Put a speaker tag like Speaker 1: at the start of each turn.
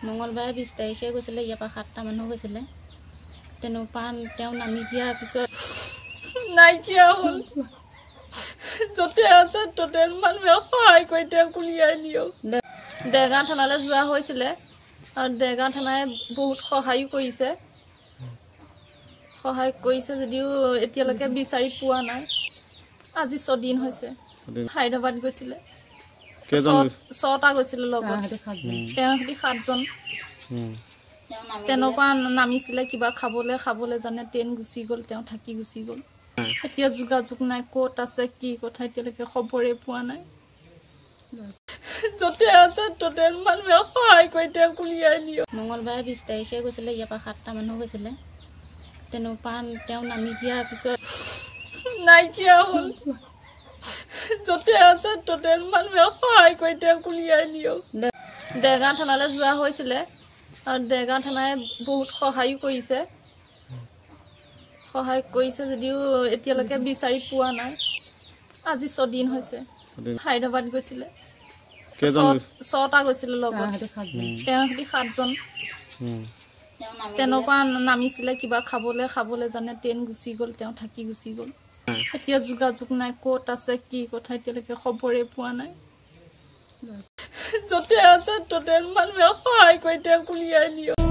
Speaker 1: মঙ্গলবাৰে 20 তাৰিখে গৈছিলে, ইয়াৰ পৰা 7টা মানুহ গৈছিলে। তেনেকুৱা তেওঁ নামি দিয়াৰ পিছত নাইকিয়া হ'ল। য'তে আছে ত'তে মানুহে সহায় কৰি তেওঁক উলিয়াই নিয়ক। দেৰগাঁও থানালৈ যোৱা হৈছিলে আৰু দেৰগাঁও থানাই বহুত সহায়ো কৰিছে। সহায় কৰিছে যদিও এতিয়ালৈকে বিচাৰি পোৱা নাই। আজি 6 দিন হৈছে। হায়দৰাবাদ গৈছিলে, 6টা গৈছিলে লগত, তেওঁৰ সৈতে 7জন। তেনেকুৱা নামিছিলে কিবা খাবলৈ জানে, ট্ৰেইন গুচি গ'ল, তেওঁ থাকি গুচি গ'ল। এতিয়া যোগাযোগ নাই, ক'ত আছে কি কথা এতিয়ালৈকে খবৰে পোৱা নাই। য'তে আছে ত'তে মানুহে সহায় কৰি তেওঁক উলিয়াই নিয়ক। মঙ্গলবাৰে 20 তাৰিখে গৈছিলে, ইয়াৰ পৰা 7টা মানুহ গৈছিলে। তেনেকুৱা তেওঁ নামি দিয়াৰ পিছত নাইকিয়া হ'ল। য'তে আছে ত'তে মানুহে সহায় কৰি তেওঁক উলিয়াই নিয়ক। দেৰগাঁও থানালৈ যোৱা হৈছিলে আৰু দেৰগাঁও থানাই বহুত সহায়ো কৰিছে। সহায় কৰিছে যদিও এতিয়ালৈকে বিচাৰি পোৱা নাই। আজি 6 দিন হৈছে। হায়দৰাবাদ গৈছিলে, 6টা গৈছিলে লগত, তেওঁৰ সৈতে 7জন। তেনেকুৱা নামিছিলে কিবা খাবলৈ জানে, ট্ৰেইন গুচি গ'ল, তেওঁ থাকি গুচি গ'ল। এতিয়া যোগাযোগ নাই, ক'ত আছে কি কথা এতিয়ালৈকে খবৰে পোৱা নাই। য'তে আছে ত'তে মানুহে সহায় কৰি তেওঁক উলিয়াই নিয়ক।